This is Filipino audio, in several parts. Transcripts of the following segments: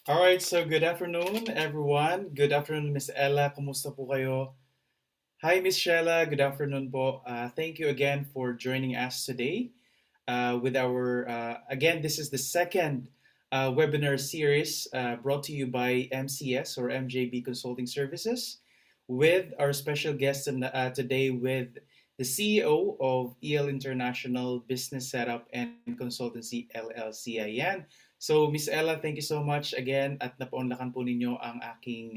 All right, so good afternoon, everyone. Good afternoon, Miss Ella. Kumusta po kayo? Hi, Miss Shella. Good afternoon po. Thank you again for joining us today with again, this is the second webinar series brought to you by MCS or MJB Consulting Services with our special guest today with the CEO of EL International Business Setup and Consultancy LLC. Ayan. So, Miss Ella, thank you so much again at napaunlakan po ninyo ang aking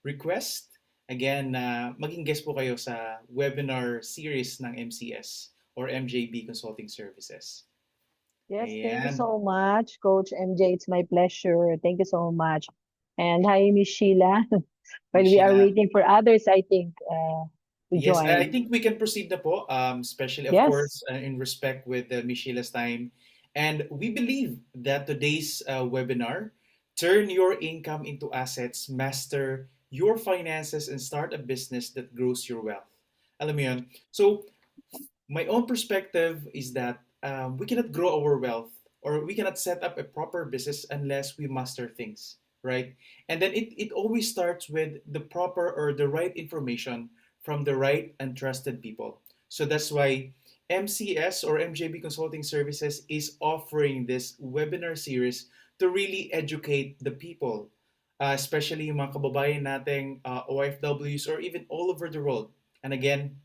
request. Again, maging guest po kayo sa webinar series ng MCS or MJB Consulting Services. Yes, thank you Ayan. so much, Coach MJ. It's my pleasure. Thank you so much. And hi, Miss Sheila. While Miss we are Sheila. waiting for others, I think, to Yes, I join. think we can proceed na po, especially, of Yes, course, in respect with Miss Sheila's time. And we believe that today's webinar, Turn Your Income into Assets, Master Your Finances, and Start a Business that Grows Your Wealth. Alam mo yun? So, my own perspective is that we cannot grow our wealth or we cannot set up a proper business unless we master things, right? And then it always starts with the proper or the right information from the right and trusted people. So that's why MCS or MJB Consulting Services is offering this webinar series to really educate the people, especially yung mga kababayan nating OFWs or even all over the world. And again,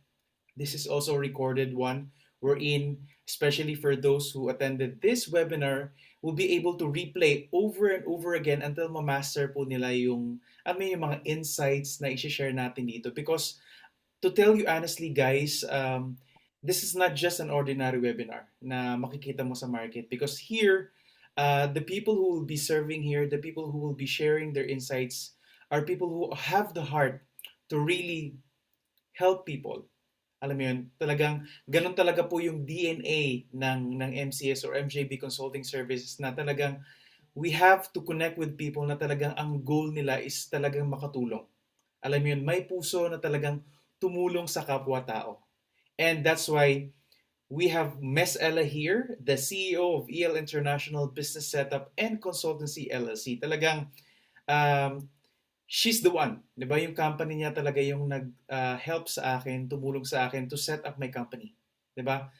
this is also a recorded one wherein, especially for those who attended this webinar, will be able to replay over and over again until ma-master po nila yung mga insights na i-share natin dito. Because to tell you honestly, guys, this is not just an ordinary webinar na makikita mo sa market. Because here, the people who will be serving here, the people who will be sharing their insights, are people who have the heart to really help people. Alam mo yun, talagang ganun talaga po yung DNA ng MCS or MJB Consulting Services na talagang we have to connect with people na talagang ang goal nila is talagang makatulong. Alam mo yun, may puso na talagang tumulong sa kapwa-tao. And that's why we have Miss Ella here, the CEO of EL International Business Setup and Consultancy LLC. Talagang um, she's the one, 'di ba? Yung company niya talaga yung nag-help sa akin, tumulong sa akin to set up my company, 'di ba?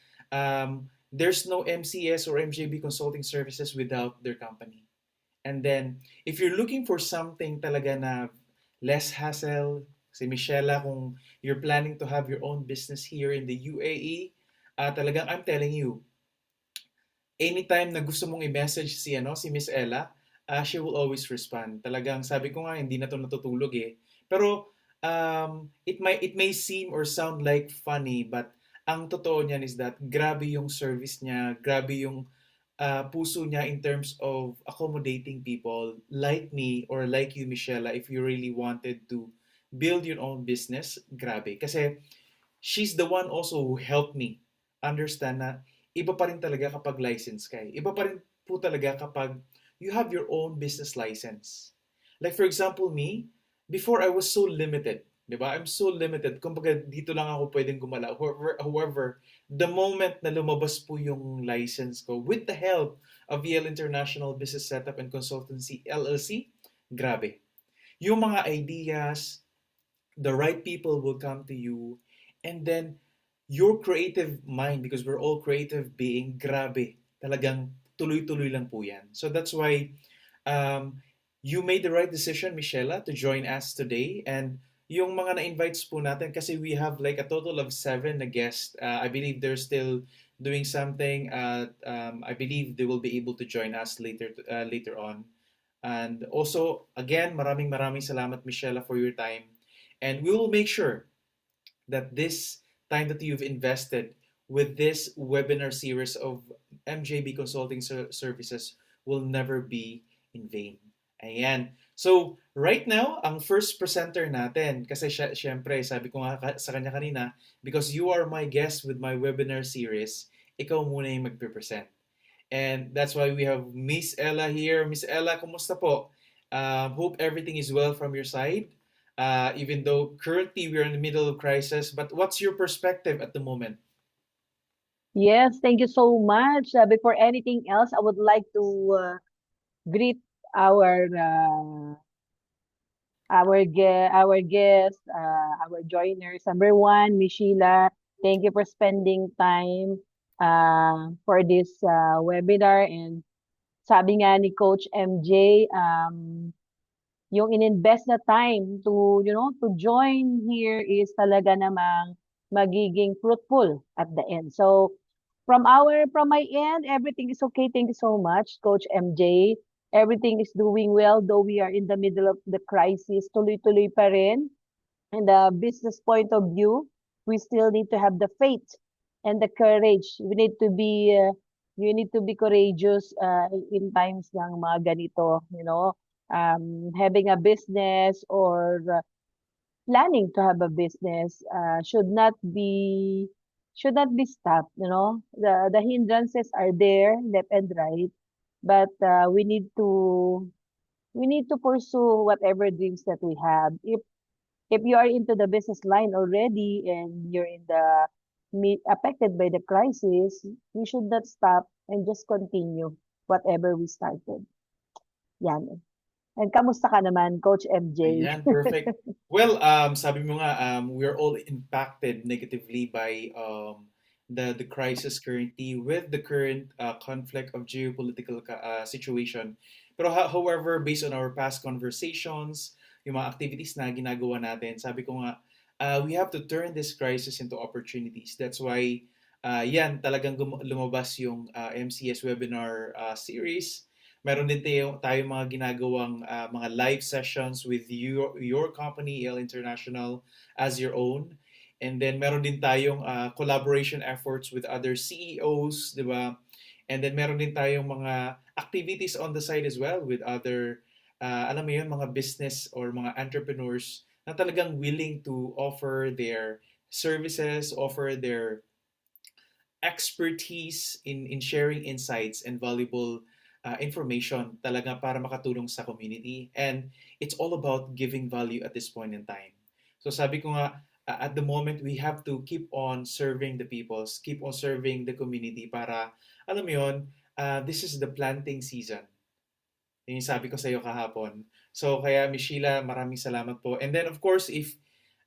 There's no MCS or MJB Consulting Services without their company. And then, if you're looking for something talaga na less hassle, si Michelle, kung you're planning to have your own business here in the UAE, talagang I'm telling you, anytime na gusto mong i-message si Miss Ella, she will always respond. Talagang sabi ko nga hindi na 'to natutulog eh. Pero it may seem or sound like funny, but ang totoo niyan is that grabe yung service niya, grabe yung puso niya in terms of accommodating people like me or like you, Michelle, if you really wanted to build your own business, grabe. Kasi she's the one also who helped me understand na iba pa rin talaga kapag license ka eh. Iba pa rin po talaga kapag you have your own business license. Like for example, me, before I was so limited, di ba? I'm so limited. Kumbaga, dito lang ako pwedeng gumalaw. However, the moment na lumabas po yung license ko with the help of VL International Business Setup and Consultancy LLC, grabe. Yung mga ideas, the right people will come to you, and then your creative mind, because we're all creative being, grabe, talagang tuloy-tuloy lang po yan. So that's why um, you made the right decision, Michelle, to join us today. And yung mga na-invites po natin, kasi we have like a total of 7 na guests. I believe they're still doing something. I believe they will be able to join us later on. And also, again, maraming maraming salamat, Michelle, for your time. And we will make sure that this time that you've invested with this webinar series of MJB Consulting Services will never be in vain. Ayan. So, right now, ang first presenter natin, kasi syempre, sabi ko nga sa kanya kanina, because you are my guest with my webinar series, ikaw muna yung magpe-present. And that's why we have Miss Ella here. Miss Ella, kumusta po? Hope everything is well from your side. Even though currently we're in the middle of crisis, but what's your perspective at the moment? yes, thank you so much. Before anything else, I would like to greet our our guests, our joiners. Number one, Miss Sheila, thank you for spending time for this webinar. And sabi nga ni Coach MJ, yung ininvest na time to, to join here is talaga namang magiging fruitful at the end. So from my end, everything is okay. Thank you so much, Coach MJ. Everything is doing well, though we are in the middle of the crisis. Tuloy-tuloy pa rin. And the business point of view, we still need to have the faith and the courage. You need to be courageous in times ng mga ganito, having a business or planning to have a business should not be stopped. The hindrances are there, left and right, but we need to pursue whatever dreams that we have. If you are into the business line already and you're in the affected by the crisis, we should not stop and just continue whatever we started. Yan. And kamusta ka naman, Coach MJ? Ayan, perfect. Well, sabi mo nga, we're all impacted negatively by the crisis currently with the current conflict of geopolitical situation. Pero however, based on our past conversations, yung mga activities na ginagawa natin, sabi ko nga, we have to turn this crisis into opportunities. That's why, yan, talagang lumabas yung MCS webinar series. Meron din tayo mga ginagawang mga live sessions with your company, EL International, as your own. And then meron din tayong collaboration efforts with other CEOs, di ba? And then meron din tayong mga activities on the side as well with other, alam mo yun, mga business or mga entrepreneurs na talagang willing to offer their services, offer their expertise in sharing insights and valuable information talaga para makatulong sa community. And it's all about giving value at this point in time. So sabi ko nga, at the moment, we have to keep on serving the peoples, keep on serving the community para, alam mo yun, this is the planting season. Yun yung sabi ko sa iyo kahapon. So kaya Miss Sheila, maraming salamat po. And then of course, if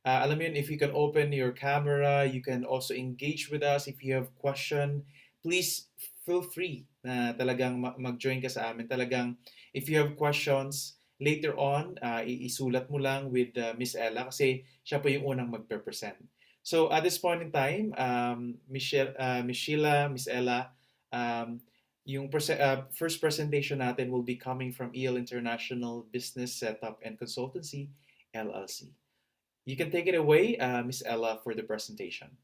alam mo yun, if you can open your camera, you can also engage with us. If you have question, please feel free na talagang mag-join ka sa amin. Talagang, if you have questions, later on, isulat mo lang with Miss Ella kasi siya po yung unang magpe-present. So, at this point in time, Miss Sheila, Miss Ella, yung first presentation natin will be coming from EL International Business Setup and Consultancy, LLC. You can take it away, Miss Ella, for the presentation.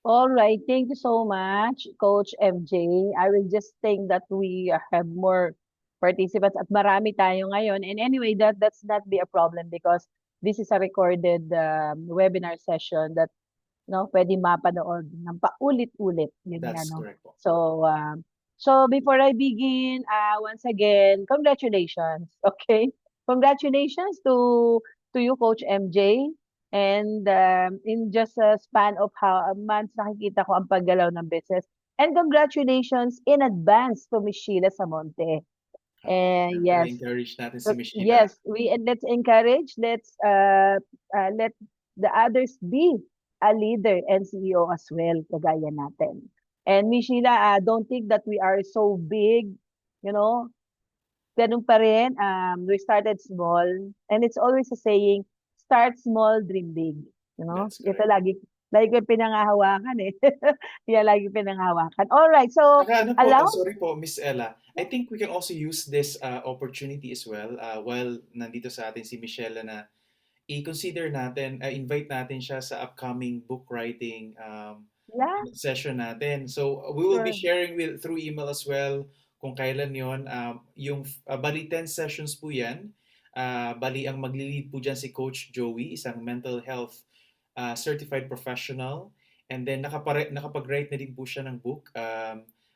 All right. Thank you so much, Coach MJ. I will just think that we have more participants at marami tayo ngayon. And anyway, that's not be a problem because this is a recorded webinar session that pwede mapanood ng paulit-ulit. Yun nga, That's no? correct po. So before I begin, once again, congratulations. Okay? Congratulations to you, Coach MJ. And in just a span of months, nakikita ko ang paggalaw ng business. And congratulations in advance to Miss Sheila Samonte. And yes, encourage natin si Miss Sheila. yes, let's encourage, let the others be a leader and CEO as well, kagaya natin. And Miss Sheila, don't think that we are so big, ganun pa rin. We started small, and it's always a saying, start small, dream big. That's Ito correct. lagi ko pinangahawakan eh. Yan lagi pinangahawakan. All right, so Saka ano po, allow. sorry po, Miss Ella. I think we can also use this opportunity as well while nandito sa atin si Michelle na i-consider natin, invite natin siya sa upcoming book writing Yeah, session natin. So we will be sure. sharing through email as well kung kailan yon. Yung bali 10 sessions po yan. Bali ang magli-lead po dyan si Coach Joey, isang mental health certified professional. And then nakapag-write na din po siya ng book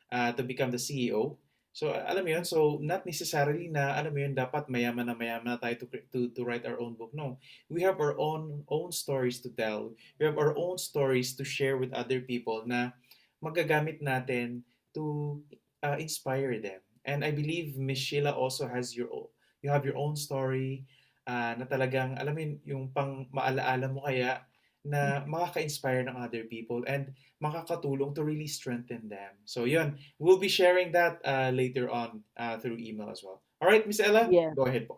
to become the CEO. So alam mo yun, so not necessarily na alam mo yun dapat mayaman na tayo to write our own book. No. We have our own stories to tell. We have our own stories to share with other people na magagamit natin to inspire them. And I believe Miss Sheila also has you have your own story na talagang alam mo yung pang maalaala mo kaya na makaka-inspire ng other people and makakatulong to really strengthen them. So yun, we'll be sharing that later on through email as well. All right, Miss Ella, Yeah. go ahead po.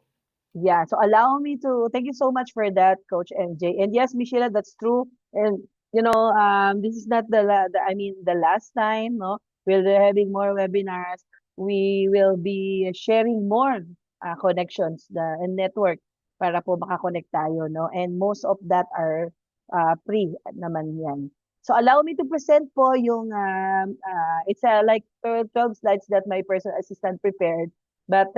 Yeah. So allow me to thank you so much for that, Coach MJ. And yes, Michelle, that's true. And this is not I mean the last time, no? We'll be having more webinars. We will be sharing more connections and network para po makakonect tayo, no? And most of that are free naman yan. So allow me to present po yung it's like 12 slides that my personal assistant prepared. But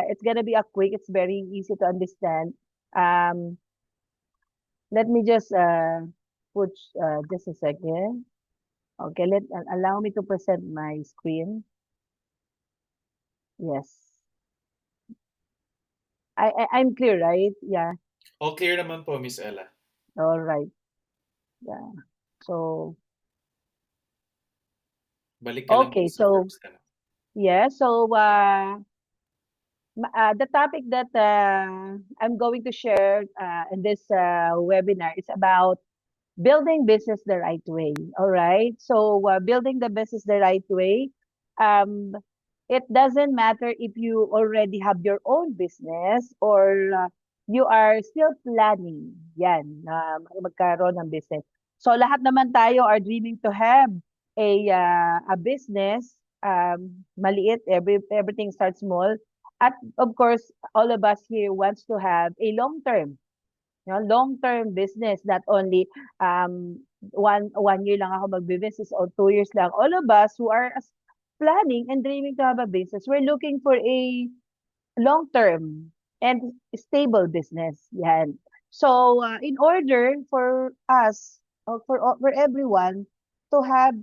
it's gonna be a quick. It's very easy to understand. Um, Let me just put just a second. Okay, allow me to present my screen. Yes, I'm clear, right? Yeah. All clear naman po, Miss Ella. All right. Yeah. So Balik ka lang po okay. sa So first ano. yeah. So the topic that I'm going to share in this webinar is about building business the right way. All right. So building the business the right way. Um, it doesn't matter if you already have your own business or you are still planning. Yan, na magkaroon ng business. So lahat naman tayo are dreaming to have a business. Maliit, everything starts small. At of course, all of us here wants to have a long term, long-term business, not only one year lang ako magbe-business or 2 years lang. All of us who are planning and dreaming to have a business, we're looking for a long-term and stable business. Yan. So, in order for us or for everyone to have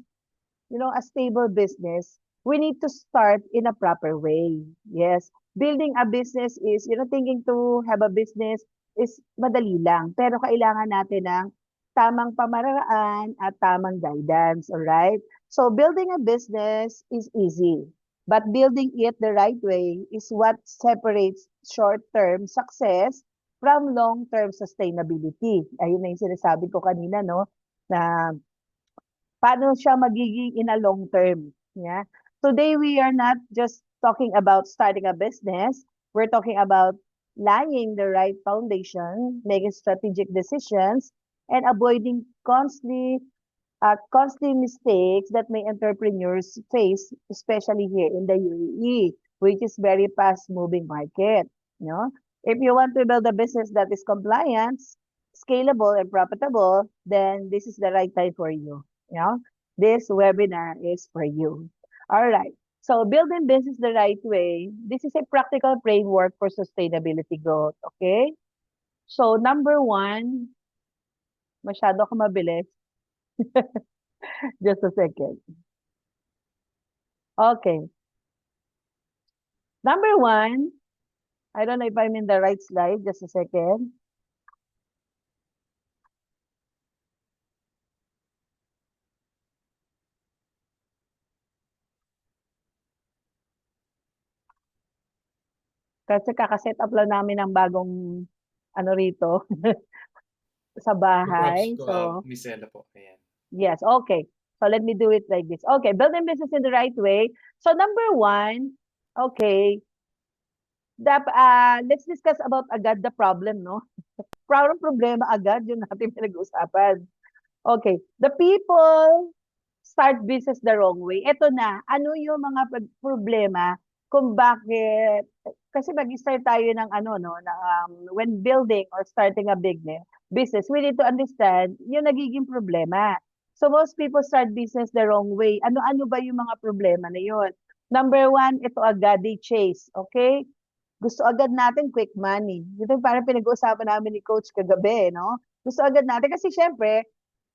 a stable business, we need to start in a proper way. Yes. Building a business is, thinking to have a business is madali lang. Pero kailangan natin ng tamang pamaraan at tamang guidance. Alright? So, building a business is easy. But building it the right way is what separates short-term success from long-term sustainability. Ayun na yung sinasabi ko kanina, no? Na paano siya magiging in a long term. Yeah. Today we are not just talking about starting a business. We're talking about laying the right foundation, making strategic decisions, and avoiding costly mistakes that may entrepreneurs face, especially here in the UAE, which is very fast-moving market. If you want to build a business that is compliant, scalable, and profitable, then this is the right time for you. You know, this webinar is for you. All right. So building business the right way, this is a practical framework for sustainability growth. Okay. So number one, masyado ako mabilis. Just a second. Okay. Number one, I don't know if I'm in the right slide. Just a second. Kasi kakaset up lang namin ng bagong ano rito sa No props bahay. po, So, Miss Ella po. Ayan. yes, okay. So let me do it like this. Okay, building business in the right way. So number one, okay, let's discuss about agad the problem, no? Problema agad yung natin pinag-uusapan. Okay, the people start business the wrong way. Ito na, ano yung mga problema kung bakit, kasi mag-start tayo ng ano, no, na, when building or starting a business, we need to understand yung nagiging problema. So most people start business the wrong way. Ano-ano ba yung mga problema na yun? Number one, ito agad, they chase. Okay? Gusto agad natin quick money. Ito yung parang pinag-uusapan namin ni Coach kagabi, no? Gusto agad natin kasi syempre,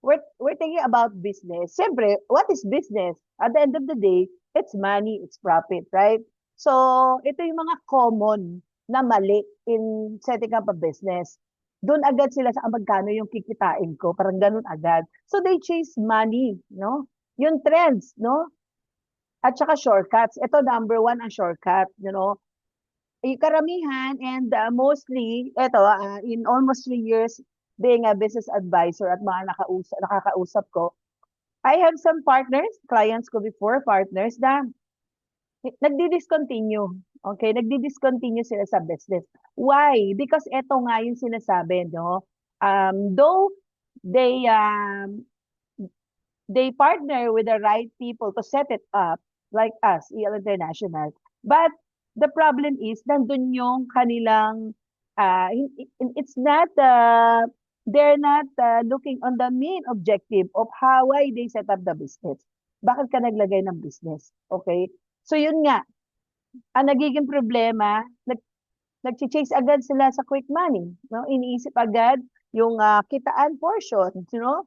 we're thinking about business. Siyempre, what is business? At the end of the day, it's money, it's profit, right? So, ito yung mga common na mali in setting up a business. Doon agad sila sa magkano yung kikitain ko, parang ganun agad. So, they chase money, no? Yung trends, no? At saka shortcuts. Ito number one ang shortcut, you know. Karamihan and mostly, ito, in almost 3 years being a business advisor at mga nakakausap ko, I have some partners, clients ko before, partners na nagdi-discontinue. Okay, nagdi-discontinue sila sa business. Why? Because ito nga yung sinasabi, no? Though they they partner with the right people to set it up, like us, EL International. But the problem is, nandun yung kanilang, it's not, they're not looking on the main objective of how why they set up the business. Bakit ka naglagay ng business? Okay? So yun nga, ang nagiging problema, nag-chase agad sila sa quick money. No? Iniisip agad yung kitaan portion. You know?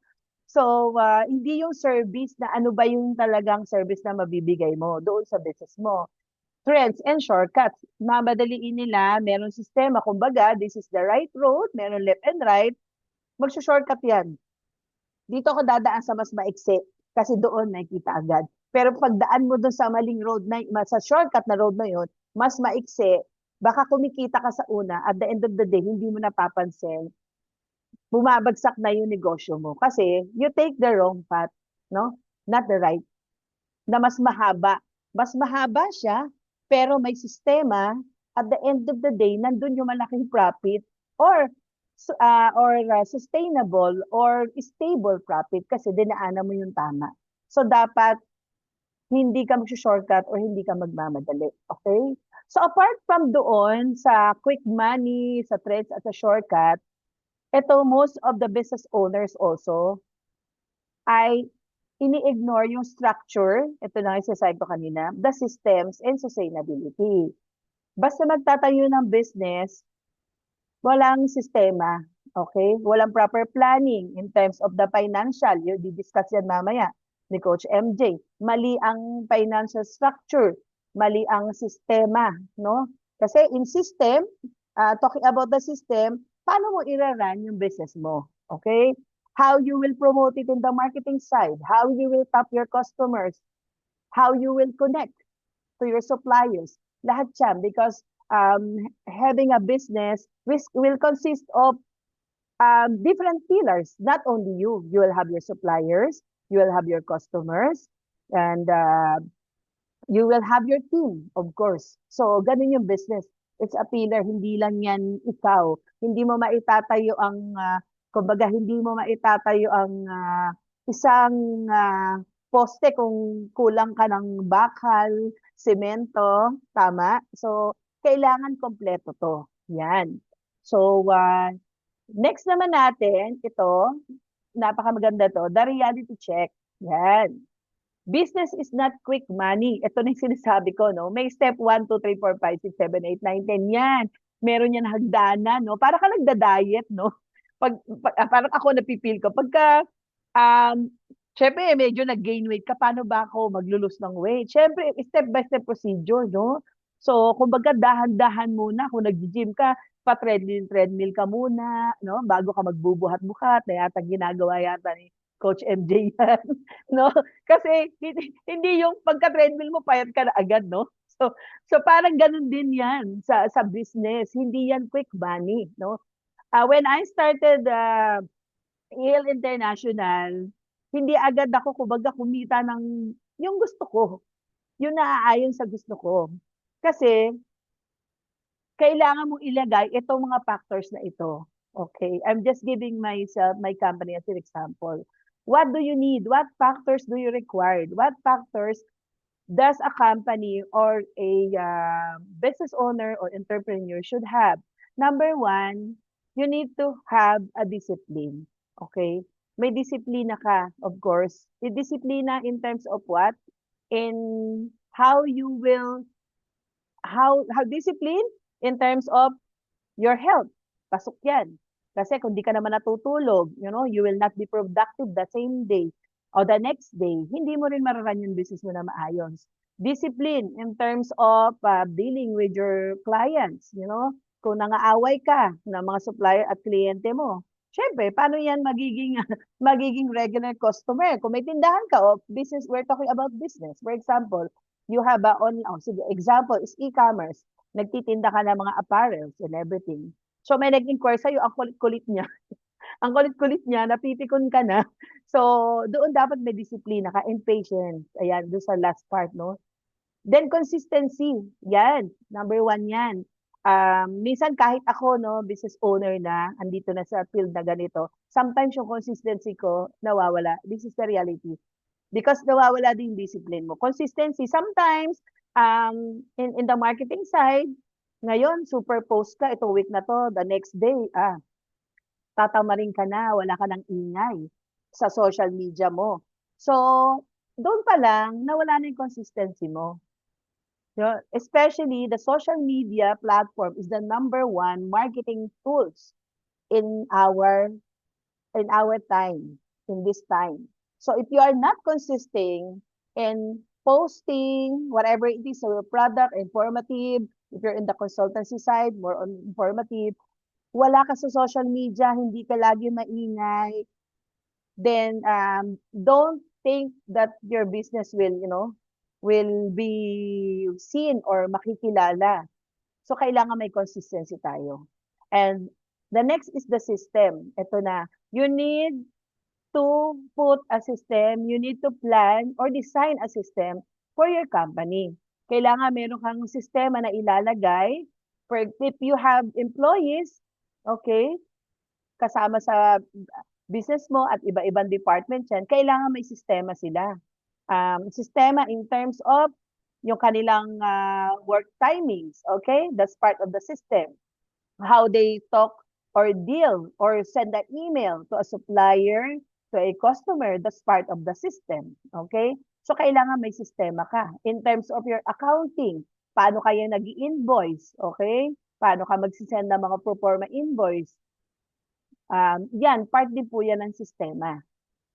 So, hindi yung service na ano ba yung talagang service na mabibigay mo doon sa business mo. Threads and shortcuts. Mamadaliin nila, meron sistema. Kumbaga, this is the right road, meron left and right. Magsa-shortcut yan. Dito ako dadaan sa mas maiksi kasi doon nakikita agad. Pero pagdaan mo doon sa maling road na, sa shortcut na road na yun, mas maiksi, baka kumikita ka sa una, at the end of the day, hindi mo napapansin, bumabagsak na yung negosyo mo. Kasi you take the wrong path, no? Not the right. Na mas mahaba. Mas mahaba siya, pero may sistema, at the end of the day, nandun yung malaking profit or sustainable or stable profit kasi dinaanan mo yung tama. So dapat hindi ka mag-shortcut or hindi ka magmamadali. Okay? So apart from doon sa quick money, sa threads at sa shortcut, ito most of the business owners also ay ini-ignore yung structure, ito na yung sinasabi ko kanina, the systems and sustainability. Basta magtatayo ng business, walang sistema, okay? Walang proper planning in terms of the financial. Yung di-discuss yan mamaya ni Coach MJ. Mali ang financial structure, mali ang sistema, no? Kasi in system, talking about the system, paano mo ira-run yung business mo, okay? How you will promote it in the marketing side, how you will tap your customers, how you will connect to your suppliers. Lahat yan because having a business will consist of different pillars. Not only you will have your suppliers, you will have your customers, and you will have your team, of course. So, ganun yung business. It's a pillar, hindi lang yan ikaw. Hindi mo maitatayo ang, kumbaga, hindi mo maitatayo ang isang poste kung kulang ka ng bakal, semento, tama? So, kailangan kompleto to. Yan. So, next naman natin, ito, napakamaganda to, the reality check. Yan. Business is not quick money. Ito na yung sinasabi ko, no? May step 1, 2, 3, 4, 5, 6, 7, 8, 9, 10. Yan. Meron yan hagdanan, no? Para ka nagda-diet, no? Parang ako napipil ko. Pagka, syempre, medyo nag-gain weight ka, paano ba ako maglulus ng weight? Syempre, step-by-step procedure, no? So, kumbaga, dahan-dahan muna. Kung nag-gym ka, pa-treadmill ka muna, no? Bago ka magbubuhat-buhat, na yata ginagawa yata ni Coach MJ yan, no? Kasi hindi yung pagka-treadmill mo, payat ka na agad, no? So parang ganun din yan sa business. Hindi yan quick money, no? When I started EL International, hindi agad ako kumbaga kumita ng yung gusto ko. Yung naaayon sa gusto ko. Kasi kailangan mong ilagay itong mga factors na ito. Okay? I'm just giving myself, my company as an example. What do you need? What factors do you require? What factors does a company or a business owner or entrepreneur should have? Number one, you need to have a discipline. Okay? May disiplina ka, of course. May disiplina in terms of what? In how you will, how discipline in terms of your health. Pasok yan. Kasi kung di ka naman natutulog, you will not be productive the same day or the next day. Hindi mo rin mararan yung business mo na maayos. Discipline in terms of dealing with your clients, Kung nangaaway ka ng mga supplier at kliyente mo, syempre, paano yan magiging regular customer? Kung may tindahan ka, business, we're talking about business. For example, you have a sige, example is e-commerce. Nagtitinda ka ng mga apparels and everything. So may nag-inquire sa'yo, ang kulit-kulit niya. Ang kulit-kulit niya, napipikon ka na. So, doon dapat may disiplina ka and patience. Ayan, doon sa last part, no? Then consistency. Yan, number one yan. Minsan kahit ako, no, business owner na, andito na sa field na ganito, sometimes yung consistency ko nawawala. This is the reality. Because nawawala din yung discipline mo. Consistency, sometimes, in the marketing side, ngayon, super post ka, itong week na to, the next day, tatamarin ka na, wala ka ng ingay sa social media mo. So, doon pa lang, nawala na yung consistency mo. So, especially the social media platform is the number one marketing tools in our time, in this time. So if you are not consisting in posting whatever it is, so your product, informative, if you're in the consultancy side, more on informative, wala ka sa social media, hindi ka lagi maingay, then don't think that your business will be seen or makikilala. So kailangan may consistency tayo. And the next is the system. Ito na. You need to put a system, you need to plan or design a system for your company. Kailangan meron kang sistema na ilalagay. For if you have employees, okay, kasama sa business mo at iba-ibang department yan, kailangan may sistema sila. Sistema in terms of yung kanilang work timings, okay? That's part of the system. How they talk or deal or send an email to a supplier, to a customer, that's part of the system, okay? So, kailangan may sistema ka. In terms of your accounting, paano kayo nag-i-invoice, okay? Paano ka magsisend ng mga pro forma invoice? Yan, part din po yan ng sistema.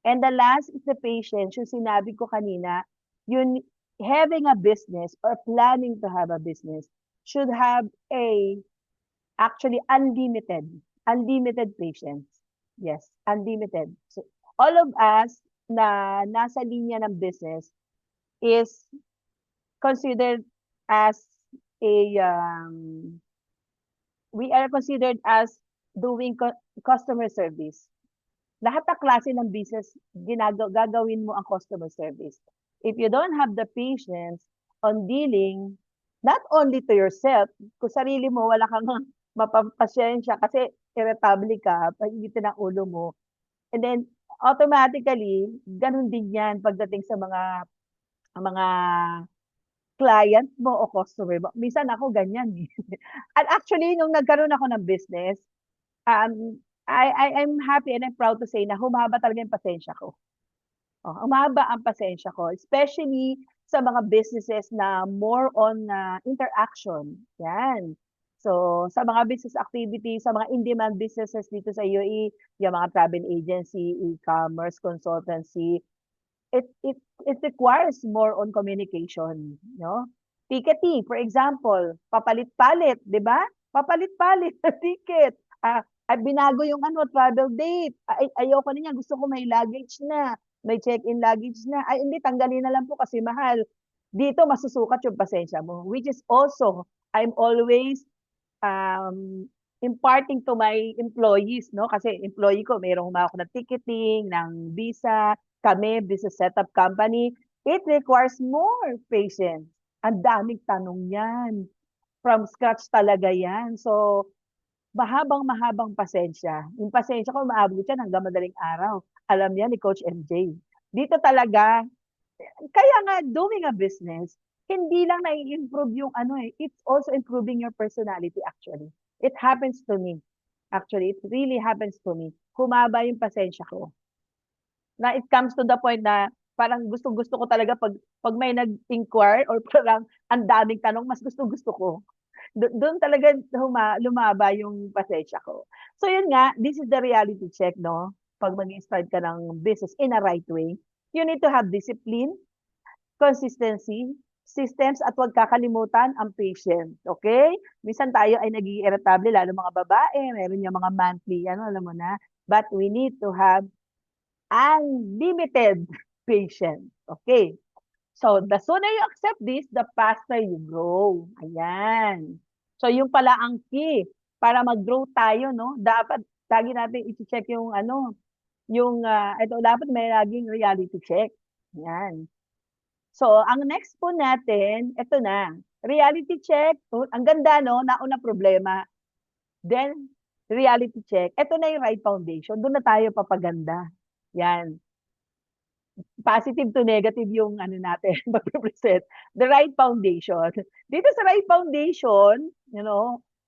And the last is the patience. Yung sinabi ko kanina, yun, having a business or planning to have a business should have actually unlimited patience. Yes, unlimited. So, all of us na nasa linya ng business is considered as we are considered as doing customer service. Lahat ng klase ng business, gagawin mo ang customer service. If you don't have the patience on dealing, not only to yourself, kung sarili mo, wala kang mapapasensya kasi irritable ka, painitin ang ulo mo. And then, automatically, ganun din yan pagdating sa mga client mo o customer mo. Minsan ako ganyan eh. And actually, nung nagkaroon ako ng business, I'm happy and I'm proud to say na humaba talaga yung pasensya ko. Humaba ang pasensya ko, especially sa mga businesses na more on interaction. Yan. So, sa mga business activities, sa mga in-demand businesses dito sa UAE, yung mga travel agency, e-commerce, consultancy, it requires more on communication, no? Ticketing, for example, papalit-palit, 'di ba? Papalit-palit na ticket. Ay binago yung travel date. Ayoko na niyan, gusto ko may luggage na, may check-in luggage na. Ay hindi, tanggalin na lang po kasi mahal. Dito masusukat yung pasensya mo, which is also I'm always imparting to my employees, no? Kasi employee ko, mayroong humawak ng ticketing, ng visa, kami, business setup company. It requires more patience. Ang daming tanong yan. From scratch talaga yan. So, mahabang pasensya. Yung pasensya ko, maabot yan hanggang madaling araw. Alam yan ni Coach MJ. Dito talaga, kaya nga, doing a business, hindi lang nai-improve yung it's also improving your personality actually. It happens to me. Actually, it really happens to me. Humaba yung pasensya ko. Na it comes to the point na parang gusto-gusto ko talaga pag may nag-inquire or parang ang daming tanong, mas gusto-gusto ko. Doon talaga lumaba yung pasensya ko. So yun nga, this is the reality check, no? Pag mag-start ka ng business in a right way, you need to have discipline, consistency, systems, at huwag kakalimutan ang patience. Okay? Minsan tayo ay nag-i-irritable, lalo mga babae, meron yung mga monthly, alam mo na. But we need to have unlimited patience. Okay? So, the sooner you accept this, the faster you grow. Ayan. So, yung pala ang key para mag-grow tayo, no? Dapat lagi natin i-check yung ano, yung ito dapat may laging reality check. Ayan. So, ang next po natin, ito na. Reality check. Oh, ang ganda, no? Nauna problema. Then, reality check. Ito na yung right foundation. Doon na tayo papaganda. Yan. Positive to negative yung ano natin, mag-represent. The right foundation. Dito sa right foundation,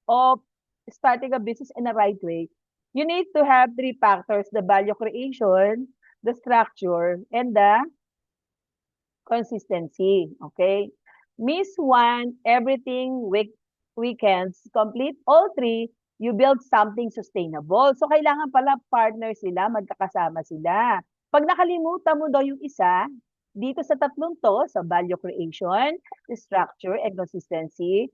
of starting a business in the right way, you need to have three factors: the value creation, the structure, and the consistency. Okay? Miss one, everything weekends, complete all three, you build something sustainable. So, kailangan pala partner sila, magkakasama sila. Pag nakalimutan mo daw yung isa, dito sa tatlong to, sa value creation, structure, and consistency,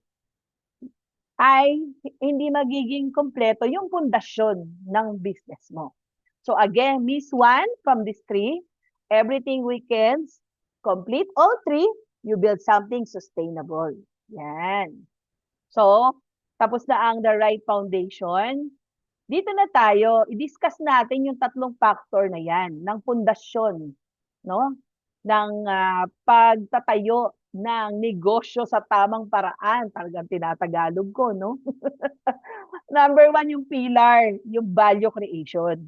ay hindi magiging kompleto yung pundasyon ng business mo. So again, miss one from these three, everything weekends, complete all three, you build something sustainable. Yan. So, tapos na ang the right foundation. Dito na tayo, i-discuss natin yung tatlong factor na yan, ng pundasyon, no? Ng pagtatayo ng negosyo sa tamang paraan, talagang tinatagalog ko, no? Number one, yung pillar, yung value creation.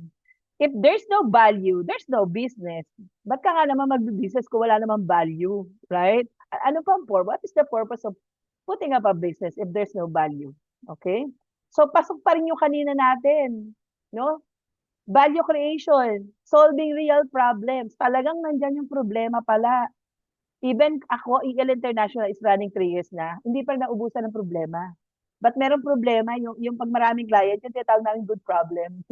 If there's no value, there's no business. Ba't ka nga naman mag-business kung wala namang value, right? Ano pa what is the purpose of putting up a business if there's no value? Okay? So, pasok pa rin yung kanina natin, no? Value creation, solving real problems. Talagang nandyan yung problema pala. Even ako, EL International is running 3 years na, hindi pa rin naubusan ng problema. But meron problema, yung pag maraming client, yung tinatawag namin good problem.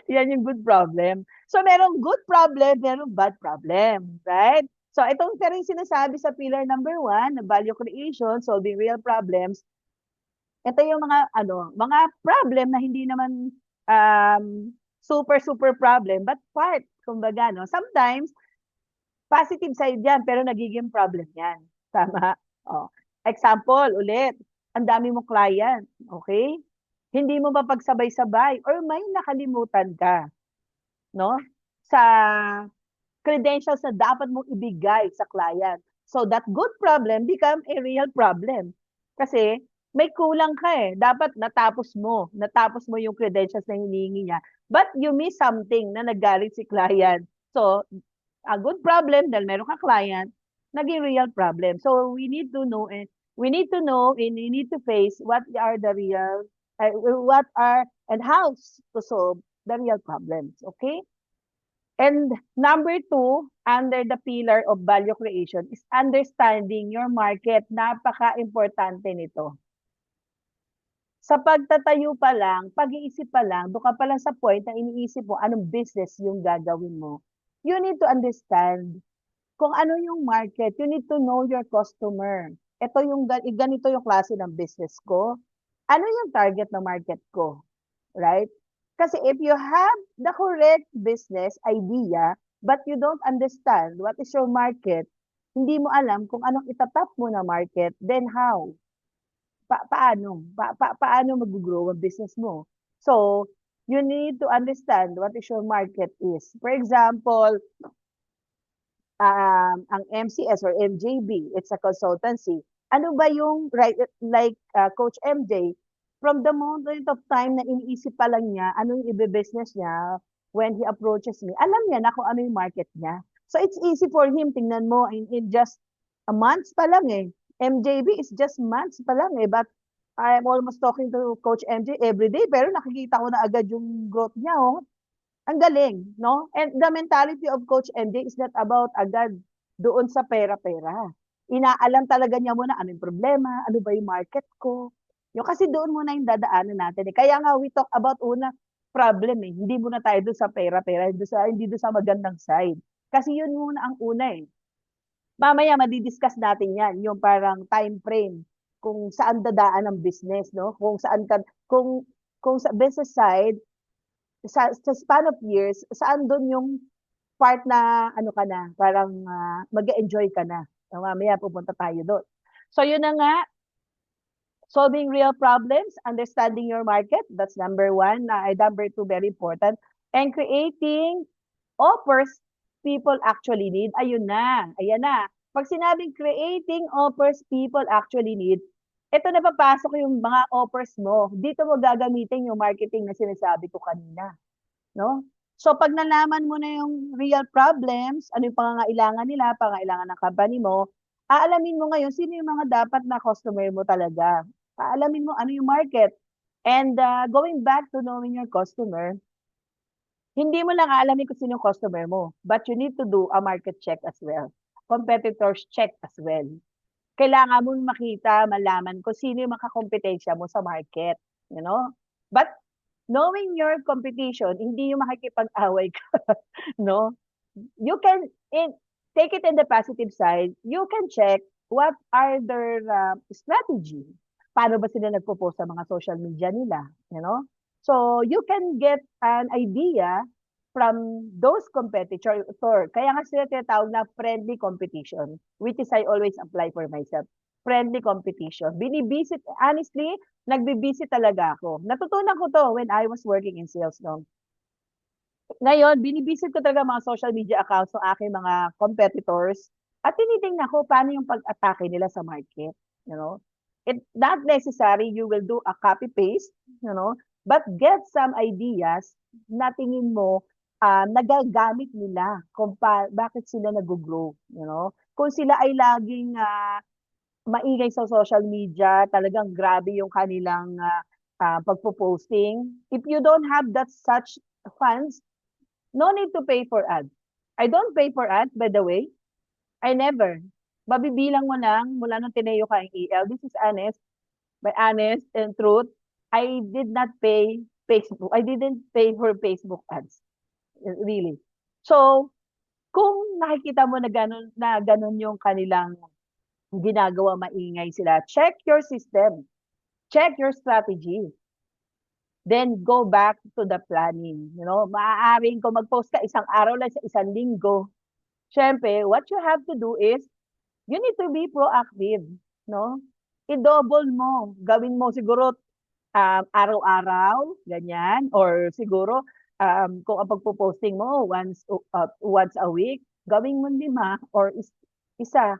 Yan yung good problem. So, merong good problem, merong bad problem. Right? So, itong pero yung sinasabi sa pillar number 1, na value creation, solving real problems, ito yung mga problem na hindi naman super, super problem, but part, kumbaga, no? Sometimes, positive side yan, pero nagiging problem yan. Tama? Oh. Example, ulit, ang dami mong client, okay? Hindi mo mapagsabay-sabay or may nakalimutan ka, no? Sa credentials na dapat mong ibigay sa client. So that good problem become a real problem. Kasi may kulang ka eh. Dapat natapos mo yung credentials na hinihingi niya. But you miss something na nagalit si client. So, a good problem dahil meron ka client, naging real problem. So, we need to know and we need to face what are the real, what are and how to solve the real problems. Okay? And number 2, under the pillar of value creation is understanding your market. Napaka-importante nito. Sa pagtatayo pa lang, pag-iisip pa lang, doon ka pa lang sa point na iniisip mo anong business yung gagawin mo. You need to understand kung ano yung market. You need to know your customer. Ito yung ganito yung klase ng business ko. Ano yung target ng market ko? Right? Kasi if you have the correct business idea, but you don't understand what is your market, hindi mo alam kung anong itatap mo na market, then how? Paano mag-grow ang business mo? So, you need to understand what is your market is. For example, ang MCS or MJB, it's a consultancy. Ano ba yung, right, like Coach MJ, from the moment of time na iniisip pa lang niya, anong ibe-business niya, when he approaches me, alam niya na kung ano yung market niya. So, it's easy for him, tingnan mo, in just a month pa lang eh. MJB is just months pa lang eh, but I'm almost talking to Coach MJ every day, pero nakikita ko na agad yung growth niya, oh. Ang galing, no? And the mentality of Coach MJ is not about agad doon sa pera-pera. Inaalam talaga niya muna anong problema, ano ba yung market ko. Yung kasi doon muna yung dadaanan natin. Eh. Kaya nga we talk about una problem eh. Hindi muna tayo doon sa pera-pera, hindi doon sa magandang side. Kasi yun muna ang una eh. Mamaya madi-discuss natin yan, yung parang time frame kung saan dadaan ang business, no? Kung saan kung sa business side sa span of years, saan doon yung part na ano ka na, parang mag-enjoy ka na. Mamaya pupunta tayo doon. So yun na nga, solving real problems, understanding your market, that's number one. Number two, very important. And creating offers people actually need. Ayun na, ayan na. Pag sinabing creating offers people actually need, ito na papasok yung mga offers mo. Dito mo gagamitin yung marketing na sinasabi ko kanina, no? So pag nalaman mo na yung real problems, ano yung pangangailangan nila, pangangailangan ng company mo, aalamin mo ngayon sino yung mga dapat na customer mo talaga. Aalamin mo ano yung market. And going back to knowing your customer, hindi mo lang aalamin kung sino yung customer mo, but you need to do a market check as well. Competitors check as well. Kailangan mo makita, malaman kung sino yung makakompetensya mo sa market, you know? But knowing your competition, hindi yung makikipag-away ka, no? You can take it in the positive side. You can check what are their strategy. Paano ba sila nagpo-post sa mga social media nila, you know? So you can get an idea from those competitors. Kaya nga sila tinatawag na friendly competition, which is I always apply for myself. Friendly competition. Binibisit, honestly, nagbibisit talaga ako. Natutunan ko to when I was working in sales, no? Ngayon, binibisit ko talaga mga social media accounts ng aking mga competitors at tinitingnan ko paano yung pag-atake nila sa market, you know. It not necessary you will do a copy paste, you know, but get some ideas na tingin mo nagagamit nila kung bakit sila nag-grow, you know. Kung sila ay laging maingay sa social media, talagang grabe yung kanilang pagpo-posting. If you don't have that such funds, no need to pay for ads. I don't pay for ads, by the way. I never. Mabibilang mo lang mula nung tinayo ka ang EL. This is honest. By honest and truth, I did not pay Facebook. I didn't pay for Facebook ads. Really. So, kung nakikita mo na ganun yung kanilang ginagawa, maingay sila, check your system. Check your strategy. Then go back to the planning. You know, maaaring kung mag-post ka isang araw lang sa isang linggo, syempre, what you have to do is, you need to be proactive, no? I-double mo. Gawin mo siguro araw-araw, ganyan, or siguro kung ang pagpo-posting mo once a week, gawin mo 5 or isa.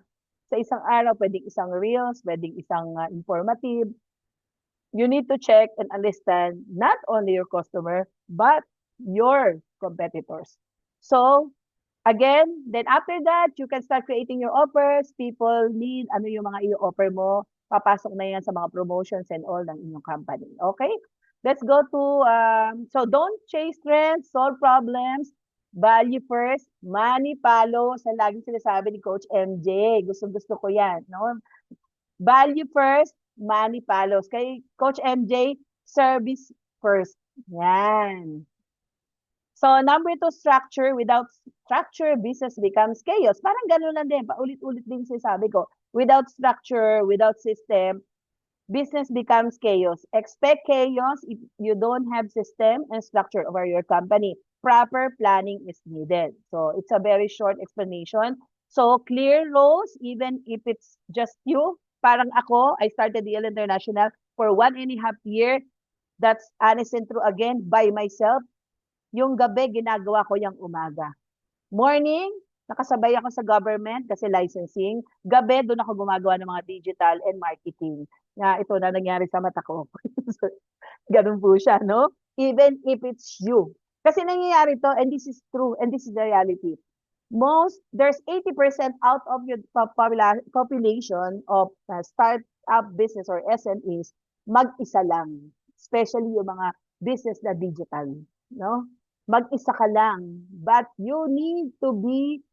Sa isang araw, pwedeng isang reels, pwedeng isang informative. You need to check and understand not only your customer, but your competitors. So, again, then after that, you can start creating your offers. People need ano yung mga i-offer mo. Papasok na yan sa mga promotions and all ng inyong company. Okay? Let's go to, so don't chase trends, solve problems, value first, money follow, sa laging sinasabi ni Coach MJ. Gusto ko yan. No? Value first, money follows. Kay Coach MJ, service first. Yan. So, number two, structure. Without structure, business becomes chaos. Parang ganun lang din. Paulit-ulit din sinasabi ko. Without structure, without system, business becomes chaos. Expect chaos if you don't have system and structure over your company. Proper planning is needed. So, it's a very short explanation. So, clear roles, even if it's just you. Parang ako, I started DL International for 1.5 years. That's honest and true again, by myself. Yung gabi, ginagawa ko yung umaga. Morning, nakasabay ako sa government kasi licensing. Gabi, doon ako gumagawa ng mga digital and marketing. Ito na nangyari sa mata ko. Ganun po siya, no? Even if it's you. Kasi nangyayari to, and this is true, and this is the reality. There's 80% out of your population of startup business or SMEs, mag-isa lang. Especially yung mga business na digital, no? Mag-isa ka lang. But you need to be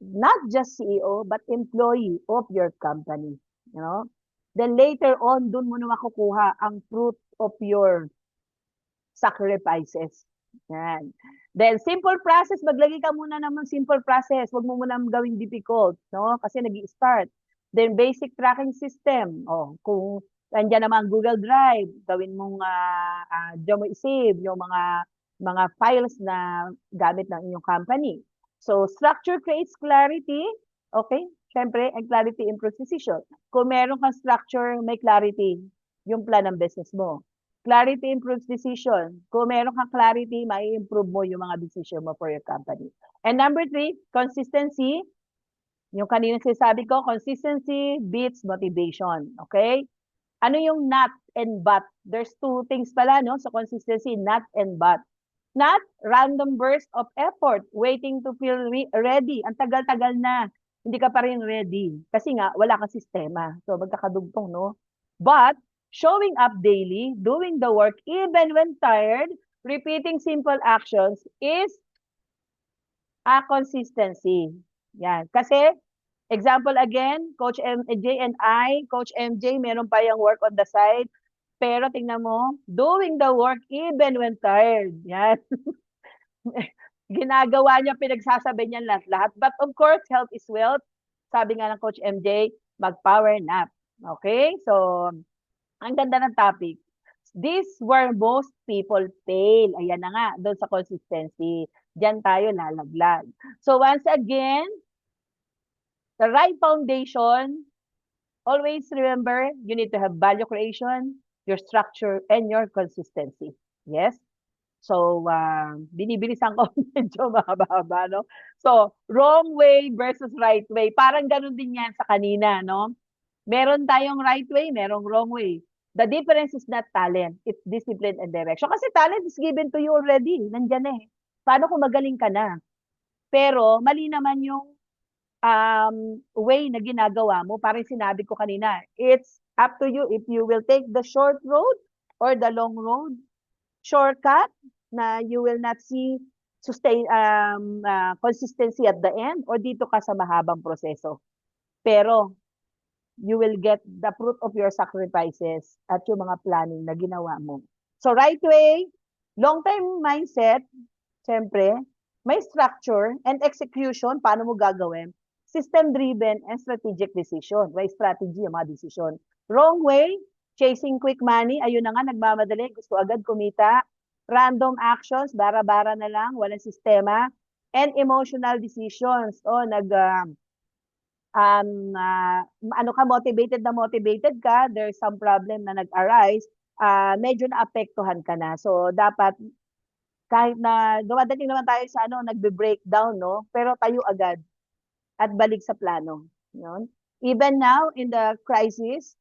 not just CEO, but employee of your company. You know? Then later on, dun mo na makukuha ang fruit of your sacrifices. Yan. Then, simple process. Maglagay ka muna naman simple process. Huwag mo muna gawing difficult. No? Kasi nag-i-start. Then, basic tracking system. Kung nandiyan naman Google Drive, gawin mong diyan mo i-save yung mga files na gamit ng inyong company. So, structure creates clarity. Okay? Siyempre, and clarity improves decision. Kung meron kang structure, may clarity yung plan ng business mo. Clarity improves decision. Kung meron kang clarity, mai improve mo yung mga decision mo for your company. And number three, consistency. Yung kanina sinasabi ko, consistency beats motivation. Okay? Ano yung not and but? There's two things pala, no? So, consistency, not and but. Not random burst of effort, waiting to feel ready. Ang tagal-tagal na, hindi ka pa rin ready. Kasi nga, wala kang sistema. So, magkakadugtong, no? But, showing up daily, doing the work even when tired, repeating simple actions is a consistency. Yan. Kasi, example again, Coach MJ and I, Coach MJ, meron pa yung work on the side. Pero tingnan mo, doing the work even when tired. Yan. Ginagawa niya, pinagsasabi niya lahat-lahat. But of course, health is wealth. Sabi nga ng Coach MJ, mag-power nap. Okay? So, ang ganda ng topic. This where most people fail. Ayan na nga, doon sa consistency. Diyan tayo lalaglag. So once again, the right foundation, always remember, you need to have value creation, your structure, and your consistency. Yes? So, binibilisan ko medyo mahaba-haba, no? So, wrong way versus right way. Parang ganun din yan sa kanina, no? Meron tayong right way, merong wrong way. The difference is not talent, it's discipline and direction. Kasi talent is given to you already. Nandyan eh. Paano kung magaling ka na? Pero, mali naman yung way na ginagawa mo. Parang sinabi ko kanina, it's up to you if you will take the short road or the long road. Shortcut na you will not see sustain consistency at the end or dito ka sa mahabang proseso. Pero you will get the fruit of your sacrifices at yung mga planning na ginawa mo. So right way, long-term mindset, siyempre, may structure and execution, paano mo gagawin? System-driven and strategic decision. May strategy yung mga decision. Wrong way, chasing quick money, ayun na nga, nagmamadali, gusto agad kumita. Random actions, bara-bara na lang, walang sistema. And emotional decisions. O, ano ka, motivated ka, there's some problem na nag-arise, medyo naapektuhan ka na. So, dapat, kahit na dumadating naman tayo sa nagbe-breakdown, no? Pero tayo agad at balik sa plano. No? Even now, in the crisis,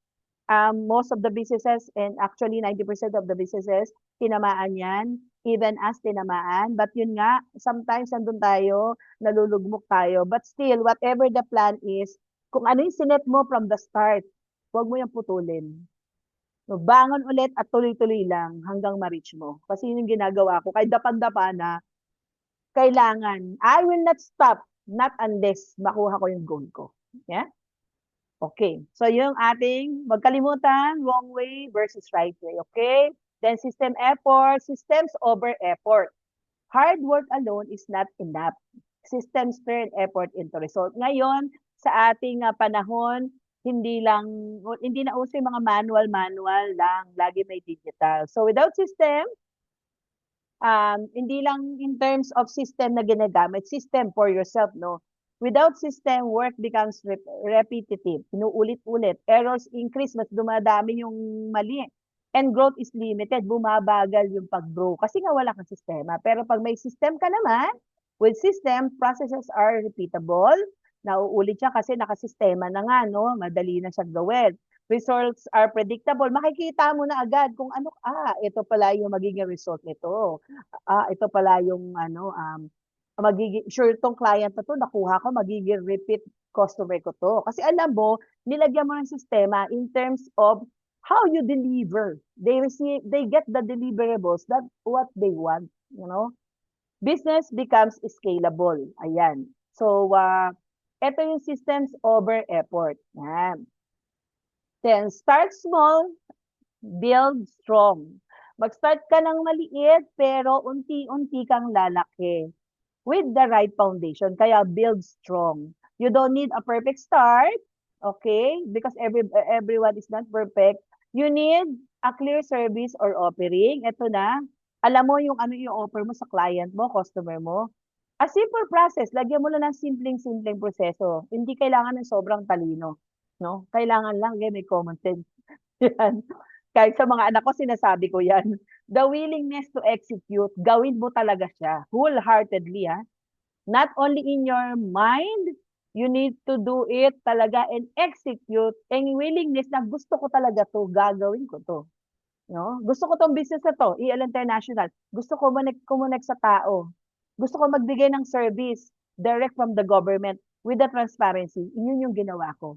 most of the businesses, and actually 90% of the businesses, tinamaan yan, even as tinamaan. But yun nga, sometimes nandun tayo, nalulugmok tayo. But still, whatever the plan is, kung ano yung sinet mo from the start, huwag mo yung putulin. So, bangon ulit at tuloy-tuloy lang hanggang ma-reach mo. Kasi yun yung ginagawa ko. Kahit dapan-dapa na, kailangan, I will not stop, not unless makuha ko yung goal ko. Yeah? Okay. So, yung ating, magkalimutan, wrong way versus right way. Okay? Then, system effort, systems over effort. Hard work alone is not enough. Systems turn effort into result. Ngayon, sa ating panahon, hindi na uso yung mga manual lang. Lagi may digital. So, without system, hindi lang in terms of system na ginagamit, system for yourself, no? Without system, work becomes repetitive, inuulit-ulit. Errors increase, mas dumadami yung mali. And growth is limited, bumabagal yung pag-grow. Kasi nga wala kang sistema. Pero pag may system ka naman, with system, processes are repeatable. Nauulit siya kasi nakasistema na nga, no? Madali na siyang gawin. Results are predictable. Makikita mo na agad kung ano, ito pala yung magiging result nito. Ito pala yung magiging, sure tong client na to, nakuha ko, magiging repeat customer ko to. Kasi alam mo, nilagyan mo ng sistema in terms of how you deliver. They get the deliverables, that what they want, you know. Business becomes scalable. Ayan. So, ito yung systems over effort. Yan. Then, start small, build strong. Mag-start ka ng maliit, pero unti-unti kang lalaki with the right foundation. Kaya build strong. You don't need a perfect start, okay? Because everyone is not perfect. You need a clear service or offering. Ito na, alam mo yung ano yung offer mo sa client mo, customer mo. A simple process, lagyan mo lang ng simpleng-simpleng proseso. Hindi kailangan ng sobrang talino, 'no? Kailangan lang may common sense, 'yan. Kahit sa mga anak ko sinasabi ko 'yan. The willingness to execute, gawin mo talaga siya wholeheartedly, not only in your mind, you need to do it talaga and execute and willingness na gusto ko talaga 'to, gagawin ko 'to, 'no? Gusto ko 'tong business na 'to, EL International. Gusto ko kumonekt sa tao. Gusto ko magbigay ng service direct from the government with the transparency. Yun yung ginawa ko.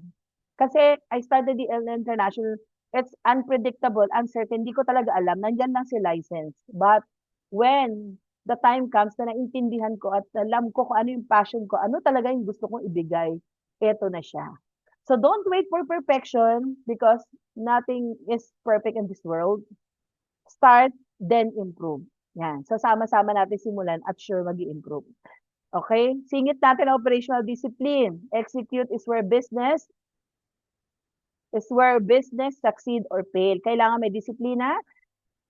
Kasi I started the EL International, it's unpredictable, uncertain, di ko talaga alam, nandiyan lang si license. But when the time comes na naintindihan ko at alam ko kung ano yung passion ko, ano talaga yung gusto kong ibigay, eto na siya. So don't wait for perfection because nothing is perfect in this world. Start, then improve. Yan. So sama-sama natin simulan at sure mag-i-improve. Okay? Singit natin ang operational discipline. Execute is where business succeed or fail. Kailangan may disiplina.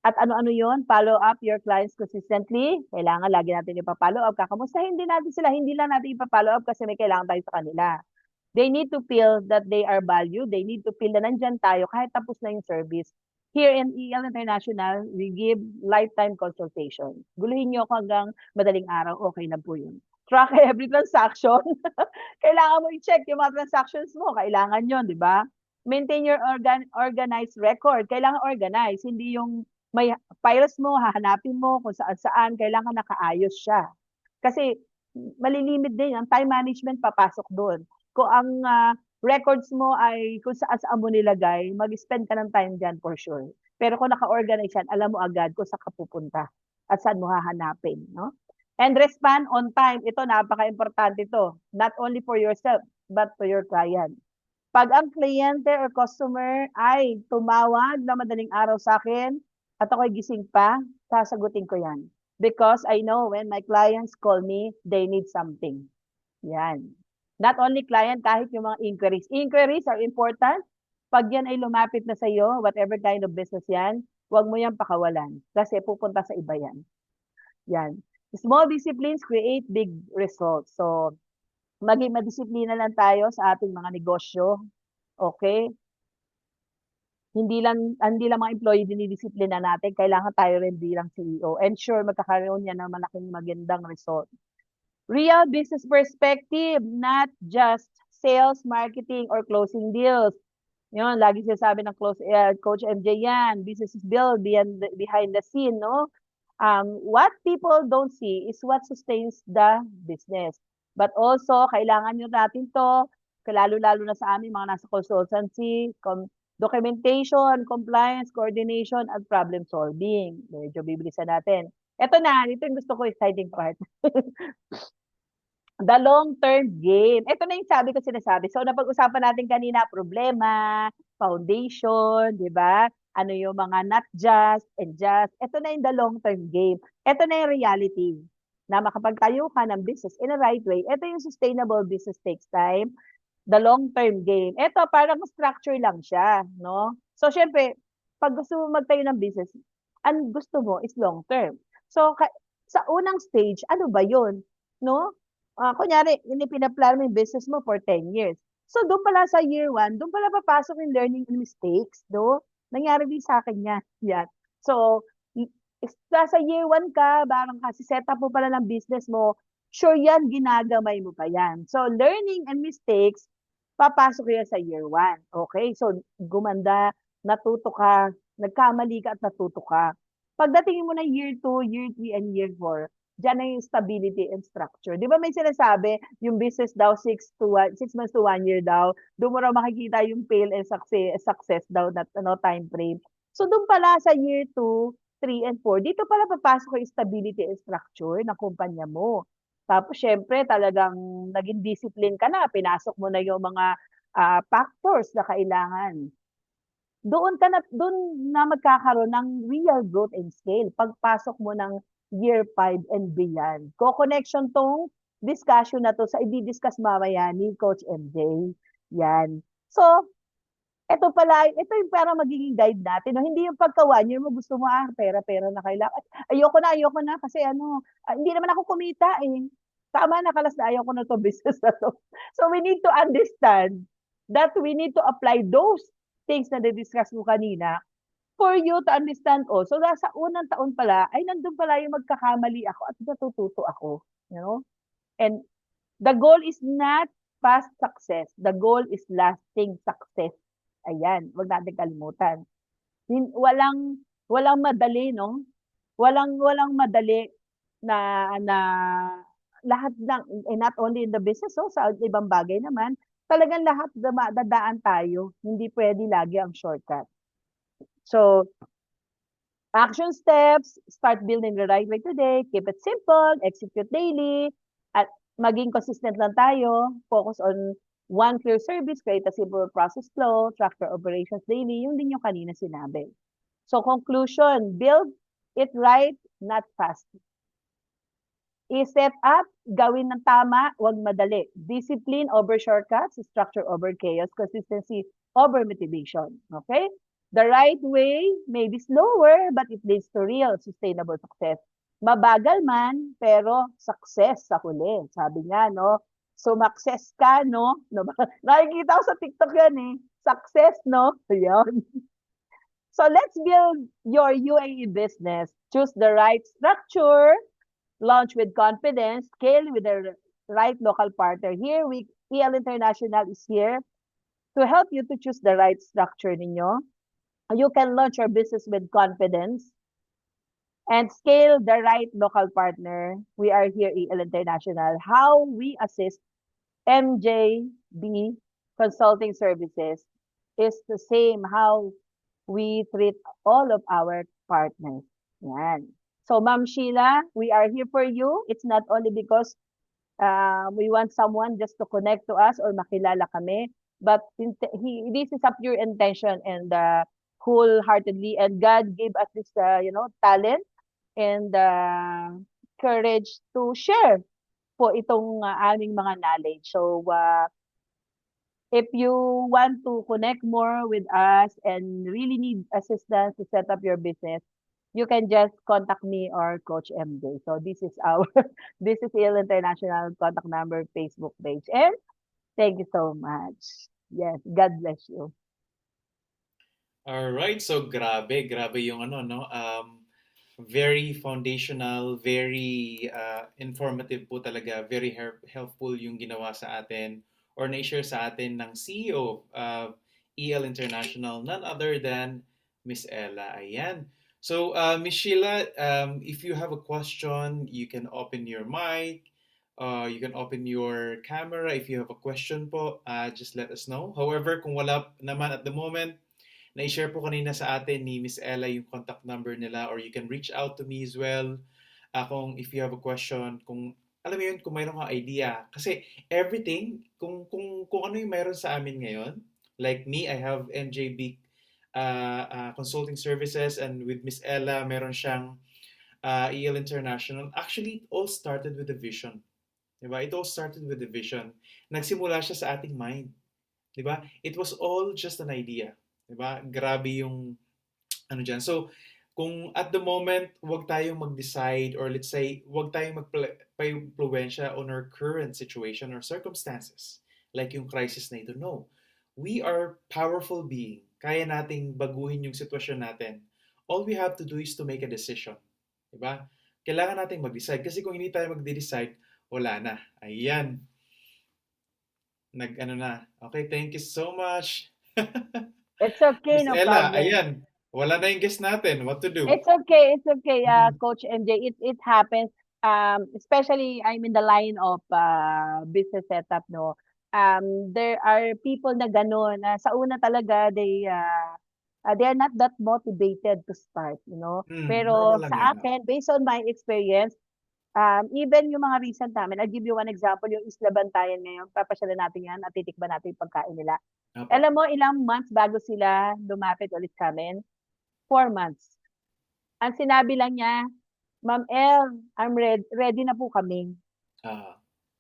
At ano-ano yon? Follow up your clients consistently. Kailangan lagi natin ipa-follow up. Kakamustahin din natin sila. Hindi lang natin ipa-follow up kasi may kailangan tayo sa kanila. They need to feel that they are valued. They need to feel na nandyan tayo kahit tapos na yung service. Here in EL International, we give lifetime consultation. Guluhin niyo ako hanggang madaling araw, okay na po yun. Track every transaction. Kailangan mo i-check yung mga transactions mo. Kailangan yon, di ba? Maintain your organized record. Kailangan organize, hindi yung may files mo, hahanapin mo kung saan-saan, kailangan nakaayos siya. Kasi malilimit din, ang time management papasok doon. Kung ang records mo ay kung saan-saan mo nilagay, mag-spend ka ng time dyan for sure. Pero kung naka-organize yan, alam mo agad kung saan ka pupunta at saan mo hahanapin. No? And respond on time. Ito, napaka-importante ito. Not only for yourself, but to your client. Pag ang kliyente or customer ay tumawag na madaling araw sa akin at ako'y gising pa, sasagutin ko yan. Because I know when my clients call me, they need something. Yan. Not only client, kahit yung mga inquiries. Inquiries are important. Pag yan ay lumapit na sa iyo, whatever kind of business yan, huwag mo yan pakawalan. Kasi pupunta sa iba yan. Yan. Small disciplines create big results. So, maging madisiplina lang tayo sa ating mga negosyo. Okay? Hindi lang mga employee dinidisiplina natin, kailangan tayo rin bilang CEO. And sure, magkakaroon yan ng malaking magandang result. Real business perspective, not just sales, marketing, or closing deals. Yun, lagi sinasabi ng Coach MJ yan, business is built behind the scene, no? What people don't see is what sustains the business. But also, kailangan nyo natin to, lalo-lalo na sa amin, mga nasa consultancy, documentation, compliance, coordination, at problem solving. Medyo bibilisan natin. Ito yung gusto ko, exciting part. The long-term game. Ito na yung sinasabi. So, napag-usapan natin kanina, problema, foundation, di ba? Ano yung mga not just and just. Ito na yung the long-term game. Ito na yung reality na makapagtayo ka ng business in a right way. Ito yung sustainable business takes time. The long-term game. Ito, parang structure lang siya, no? So, syempre, pag gusto mo magtayo ng business, ang gusto mo is long-term. So, sa unang stage, ano ba yun? No? Kunyari, pinaplano mo yung business mo for 10 years. So, doon pala sa year 1, doon pala papasok yung learning and mistakes, no? Nangyari din sa akin yan. So, sa year 1 ka, parang kasi set up mo pala ng business mo, sure yan, ginagamay mo pa yan. So, learning and mistakes, papasok yan sa year 1. Okay? So, gumanda, natuto ka, nagkamali ka at natuto ka. Pagdating mo na year 2, year 3, and year 4, diyan na yung stability and structure. Di ba may sinasabi, yung business daw 6 months to 1 year daw, doon mo raw makikita yung fail and success daw na time frame. So doon pala sa year 2, 3, and 4, dito pala papasok yung stability and structure ng kumpanya mo. Tapos syempre talagang naging discipline ka na, pinasok mo na yung mga factors na kailangan. Doon na magkakaroon ng real growth and scale pagpasok mo ng year 5 and beyond. Co-connection tong discussion na to sa i-discuss mamaya ni Coach MJ. Yan. So, ito yung para magiging guide natin. No? Hindi yung pagka 1 year mo gusto mo, pera na kailangan. Ayoko na kasi hindi naman ako kumita eh. tama na kalas na ayaw ko na 'to business na 'to. So we need to understand that we need to apply those things na na-discuss mo kanina for you to understand also na sa unang taon pala ay nandun pala yung magkakamali ako at natututo ako, you know? And the goal is not fast success. The goal is lasting success. Ayan, wag natin kalimutan. Walang walang madali, no? Walang madali na lahat ng not only in the business, so sa ibang bagay naman, talagang lahat dadaan tayo. Hindi pwede lagi ang shortcut. So, action steps, start building the right way today, keep it simple, execute daily, at maging consistent lang tayo, focus on one clear service, create a simple process flow, track your operations daily, yung din yung kanina sinabi. So conclusion, build it right, not fast. I-set up, gawin ng tama, wag madali. Discipline over shortcuts, structure over chaos, consistency over motivation. Okay? The right way may be slower, but it leads to real sustainable success. Mabagal man, pero success sa huli. Sabi nga, no? Sumakses ka, no? Nakikita ko sa TikTok yan eh. Success, no? Yan. So let's build your UAE business. Choose the right structure, launch with confidence, scale with the right local partner. Here, EL International is here to help you to choose the right structure ninyo. You can launch your business with confidence and scale the right local partner. We are here, EL International. How we assist MJB Consulting Services is the same how we treat all of our partners. Yan. So, Ma'am Sheila, we are here for you. It's not only because we want someone just to connect to us or makilala kami, but this is a pure intention and wholeheartedly. And God gave us this, talent and courage to share po itong aming mga knowledge. So, if you want to connect more with us and really need assistance to set up your business, you can just contact me or Coach MJ. So this is this is EL International contact number, Facebook page. And thank you so much. Yes, God bless you. All right, so grabe yung ano, no? Very foundational, very informative po talaga, very helpful yung ginawa sa atin or na-share sa atin ng CEO of EL International, none other than Miss Ella. Ayan. So, Miss Sheila, if you have a question, you can open your mic, you can open your camera. If you have a question po, just let us know. However, kung wala naman at the moment, na-share po kanina sa atin ni Miss Ella yung contact number nila or you can reach out to me as well kung if you have a question, kung alam mo yun, kung mayroon kang idea. Kasi everything, kung ano yung mayroon sa amin ngayon, like me, I have MJB Consulting Services and with Miss Ella, meron siyang EL International. Actually, it all started with a vision. Diba? It all started with a vision. Nagsimula siya sa ating mind. Diba? It was all just an idea. Diba? Grabe yung ano dyan. So, kung at the moment, wag tayong mag-decide or let's say, wag tayong magpa-impluensya on our current situation or circumstances. Like yung crisis na ito. No. We are powerful being. Kaya nating baguhin yung sitwasyon natin. All we have to do is to make a decision. Diba? Kailangan nating mag-decide. Kasi kung hindi tayo mag-decide, wala na. Ayan. Nag-ano na. Okay, thank you so much. It's okay, Miss no Ella, problem. ayan. Wala na yung guest natin. What to do? It's okay, Mhm. Coach MJ. It happens. Especially I'm in the line of business setup, no. There are people na gano'n na sa una talaga they are not that motivated to start, you know. Normal Pero lang yan. sa akin, based on my experience, even yung mga recent namin, I'll give you one example, yung Isla Bantayan ngayon, papasyalan natin yan at titikman natin yung pagkain nila. Apo. Alam mo, ilang months bago sila lumapit ulit sa amin? 4 months. Ang sinabi lang niya, Ma'am El, I'm ready na po kami. Ah,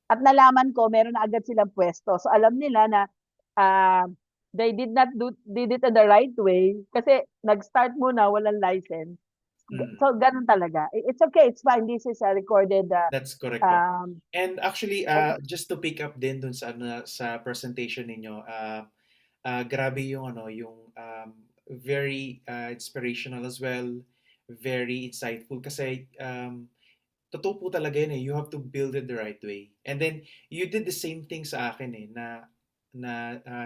At nalaman ko, meron na agad silang pwesto. So alam nila na they did it in the right way kasi nag-start muna, walang license. Mm. So ganun talaga. It's okay, it's fine. This is a recorded That's correct po. um And actually, uh, just to pick up din dun sa ano, sa presentation ninyo, grabe yung ano, yung very inspirational as well, very insightful kasi totoo po talaga yun eh. You have to build it the right way. And then you did the same thing sa akin eh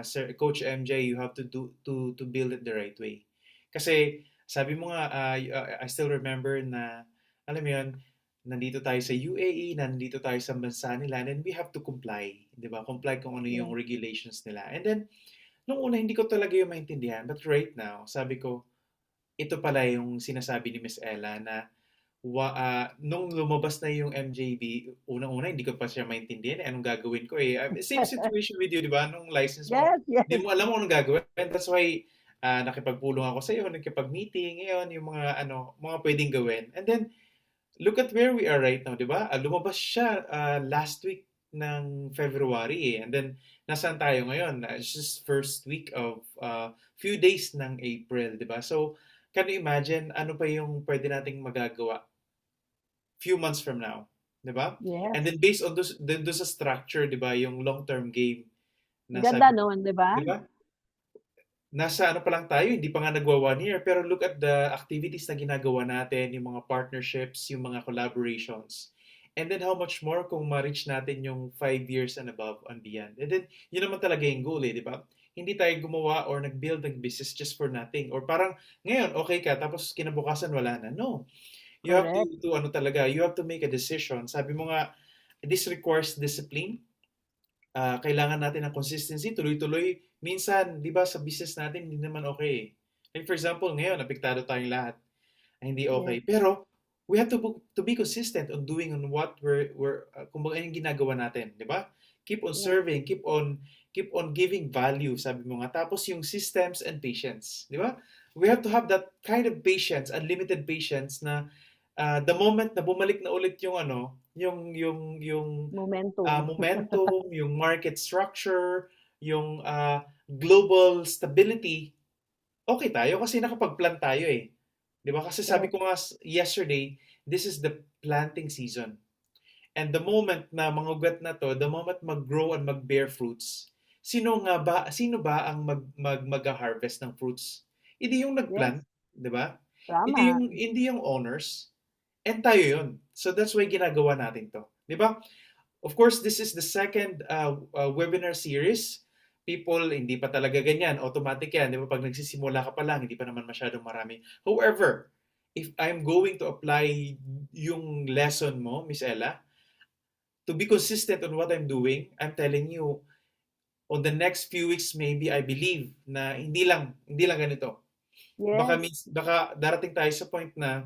Sir Coach MJ, you have to do to build it the right way. Kasi sabi mo nga I still remember na alam mo yun, nandito tayo sa UAE, nandito tayo sa bansa nila, and then we have to comply, 'di ba? Comply kung ano yung yeah, regulations nila. And then nung una hindi ko talaga yung maintindihan, but right now, sabi ko, ito pala yung sinasabi ni Miss Ella na nung lumabas na yung MJB, unang-una hindi ko pa siya maintindihan, eh, anong gagawin ko eh. Same situation with you, di ba? Nung license mo, yes, yes, hindi mo alam kung anong gagawin. That's why nakipagpulong ako sa iyo, nakipag-meeting, ngayon, yung mga ano, mga pwedeng gawin. And then, look at where we are right now, di ba? Lumabas siya last week ng February eh. And then, nasaan tayo ngayon? It's just first week of few days ng April, di ba? So, can you imagine ano pa yung pwede nating magagawa few months from now, 'di ba? And yes. then based on dun sa structure, 'di ba, yung long-term game na Ganda sabi ko, noon, 'di ba? 'di ba? Nasa ano pa lang tayo, hindi pa nga nagwa 1 year, pero look at the activities na ginagawa natin, yung mga partnerships, yung mga collaborations. And then how much more kung ma-reach natin yung 5 years and above and beyond. And then, yun naman talaga yung goal eh, di ba? Hindi tayo gumawa or nag-build ng business just for nothing. Or parang, ngayon, okay ka, tapos kinabukasan wala na. No. You have Correct. to ano talaga, you have to make a decision. Sabi mo nga, this requires discipline. Kailangan natin ng consistency, tuloy-tuloy. Minsan, 'di ba, sa business natin hindi naman okay eh. Like for example, ngayon apektado tayong lahat. Ay, hindi Yes, okay. Pero we have to be consistent on doing on what kumbaga yung ginagawa natin, 'di ba? Keep on yes, serving, keep on giving value, sabi mo nga. Tapos yung systems and patience, 'di ba? We have to have that kind of patience, unlimited patience na the moment na bumalik na ulit yung ano, momentum. momentum, yung market structure, yung global stability, okay tayo kasi nakapag-plan tayo eh. 'Di ba? Kasi sabi Yes, ko nga yesterday, this is the planting season. And the moment na mga ugat na to, the moment mag-grow and mag-bear fruits, sino ba ang mag-harvest ng fruits? Hindi yung yes, nag-plant, 'di ba? tama. Hindi yung owners, and tayo yun. So that's why ginagawa natin to. Di ba? Of course, this is the second webinar series. People, hindi pa talaga ganyan. Automatic yan. Di ba? Pag nagsisimula ka pa lang, hindi pa naman masyadong marami. However, if I'm going to apply yung lesson mo, Miss Ella, to be consistent on what I'm doing, I'm telling you, on the next few weeks, maybe I believe na hindi lang ganito. Yes, Baka darating tayo sa point na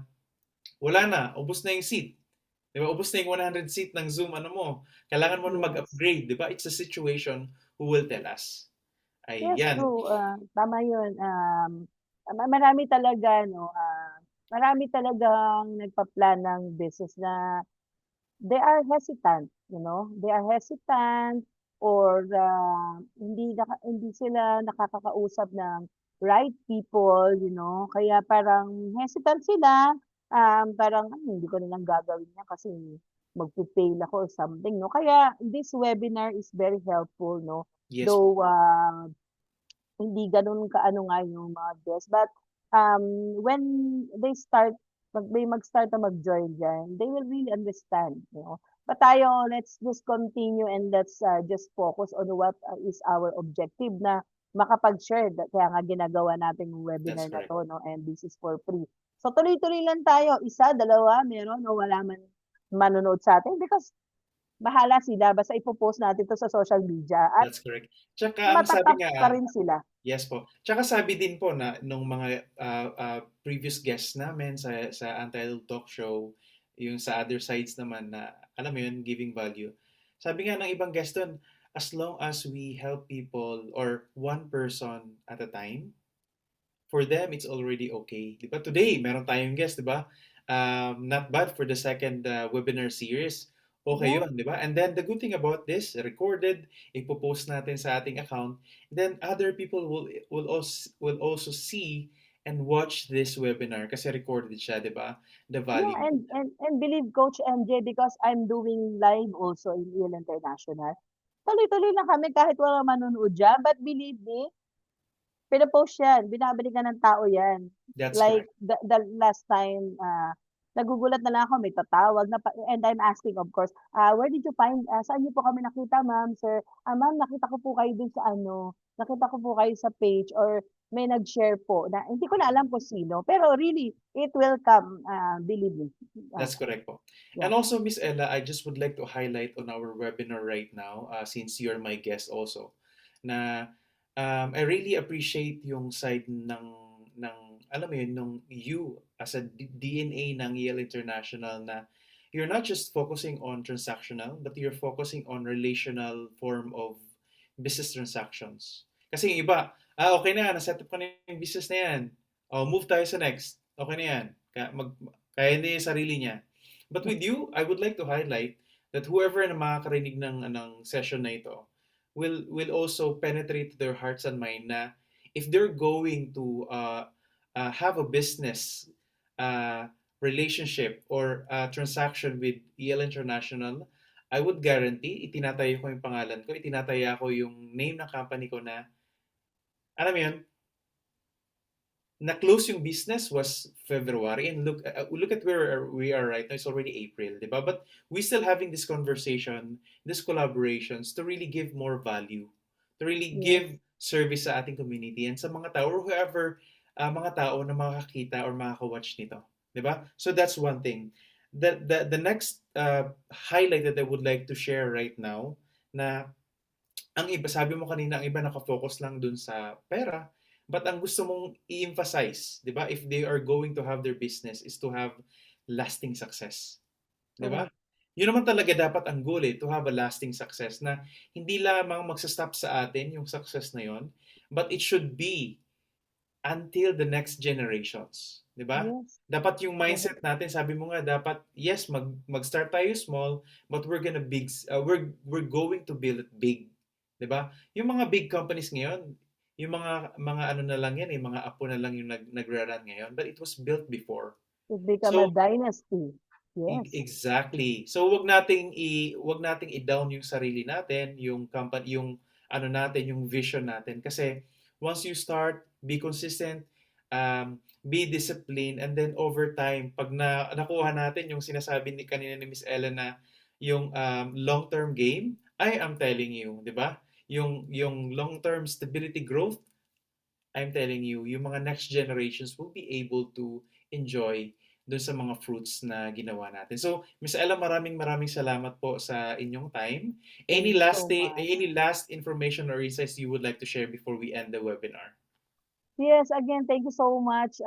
wala na, ubos na yung seat. Di ba? Ubos na yung 100 seat ng Zoom, ano mo. Kailangan mo na yes. mag-upgrade, di ba? It's a situation who will tell us. Yes, Ayan. true. Tama 'yun. Marami talaga 'no, marami talagang nagpa-plan ng business na they are hesitant, you know? They are hesitant or hindi sila nakakakausap ng right people, you know? Kaya parang hesitant sila, parang, "Ay, hindi ko na lang gagawin 'yan kasi magfe-fail ako or something," 'no? Kaya this webinar is very helpful 'no? Yes po. Though, hindi gano'n ka-ano nga yung mga guests, but, when they start may mag-start na mag-join diyan, they will really understand, you know. But tayo, let's just continue and let's, just focus on what, is our objective na makapag-share kaya nga ginagawa natin yung That's webinar na correct. 'to 'no, and this is for free. So tuloy-tuloy lang tayo, isa, dalawa, meron o wala man manonood sa'tin because bahala sila basta ipo-post natin 'to sa social media at That's correct. Tsaka ang sabi matatak nga, pa rin sila. yes po. Tsaka sabi din po na nung mga previous guests namin sa Untitled Talk Show, yung sa other sides naman na, alam mo yun, giving value. Sabi nga ng ibang guest doon, as long as we help people or one person at a time, for them, it's already okay. Di ba? Today, meron tayong guest, di ba? Not bad for the second webinar series. Okay Yes, yun, di ba? And then the good thing about this, recorded, ipopost natin sa ating account. Then other people will also see and watch this webinar kasi recorded siya, di ba? The Yeah, value. and believe Coach MJ because I'm doing live also in EL International. Tuloy-tuloy lang kami kahit wala manonood diyan, but believe me, pino-post yan, binabalikan ng tao yan. That's Like correct. the last time, nagugulat na lang ako, may tatawag na and I'm asking of course, "Where did you find saan niyo po kami nakita ma'am, sir?" "Ma'am nakita ko po kayo dun sa ano, nakita ko po kayo sa page or may nag-share po," na hindi ko na alam kung sino, pero really, it will come, believe me. Ah, That's correct po. yeah. And also, Miss Ella, I just would like to highlight on our webinar right now, since you're my guest also, na I really appreciate yung side ng alam mo yun, nung you as a DNA ng EL International na you're not just focusing on transactional, but you're focusing on relational form of business transactions. Kasi yung iba, okay na, naset up ko na yung business na yan. Oh, move tayo sa next. Okay na yan. Kaya hindi yung sarili niya. But with you, I would like to highlight that whoever na makakarinig ng session na ito will also penetrate their hearts and mind na if they're going to have a business uh, relationship or transaction with EL International, I would guarantee, itinatayo ko yung pangalan ko, itinataya ko yung name ng company ko na, alam mo yun, na-close yung business was February and look at where we are right now. It's already April, di ba? But we still having this conversation, this collaborations to really give more value, to really Yes. give service sa ating community and sa mga tao or whoever mga tao na makakita or makaka-watch nito, di ba? So that's one thing. The next highlight that I would like to share right now na ang iba, sabi mo kanina, ang iba nakafocus lang dun sa pera, but ang gusto mong i-emphasize, di ba, if they are going to have their business is to have lasting success. Di ba? Correct. Yun naman talaga dapat ang goal to have a lasting success na hindi lamang magsa-stop sa atin yung success na yon, but it should be until the next generations. Di ba? Yes. Dapat yung Correct. mindset natin, sabi mo nga, dapat, yes, mag-start tayo small, but we're going to build it big. Di ba? Yung mga big companies ngayon, yung mga ano na lang yan, mga apo na lang yung nagra-run ngayon, but it was built before. It become a So, dynasty. Yes. exactly. So wag nating i-down yung sarili natin, yung company, yung ano natin, yung vision natin kasi once you start, be consistent, be disciplined and then over time pag nakuha natin yung sinasabi ni kanina ni Miss Ellen na yung long-term game, I am telling you, 'di ba? Yung long-term stability growth, I'm telling you, yung mga next generations will be able to enjoy dun sa mga fruits na ginawa natin. So, Miss Ella, maraming maraming salamat po sa inyong time. Thank you so much. Any last information or insights you would like to share before we end the webinar? Yes, again, thank you so much,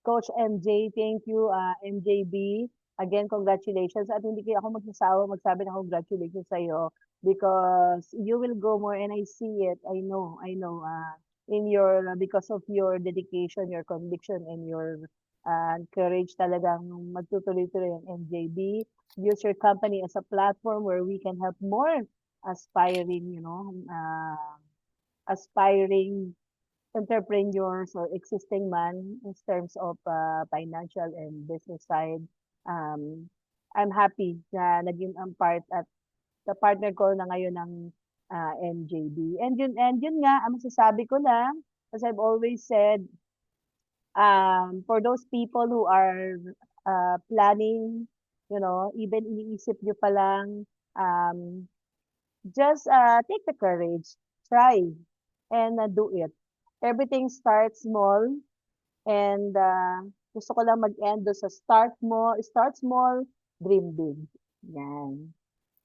Coach MJ. Thank you, MJB. Again, congratulations. At hindi kayo ako magsasawa magsabi ng congratulations sa'yo because you will go more and I see it. I know, in your, because of your dedication, your conviction, and your courage talagang magtutuloy-tuloy ang MJB. Use your company as a platform where we can help more aspiring, aspiring entrepreneurs or existing man in terms of financial and business side. Um, I'm happy na naging ang part at the partner ko na ngayon ng NJB. And yun nga, ang masasabi ko lang, as I've always said, for those people who are planning, even iniisip nyo pa lang, um, just take the courage, try, and do it. Everything starts small and gusto ko lang mag-end doon sa start small, dream big. Yan.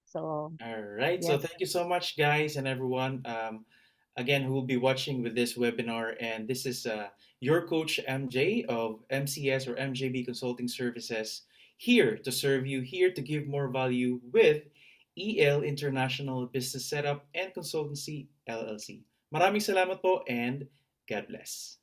So, All right. So yes. thank you so much, guys and everyone. Again, who will be watching with this webinar. And this is your coach MJ of MCS or MJB Consulting Services, here to serve you, here to give more value with EL International Business Setup and Consultancy LLC. Maraming salamat po and God bless.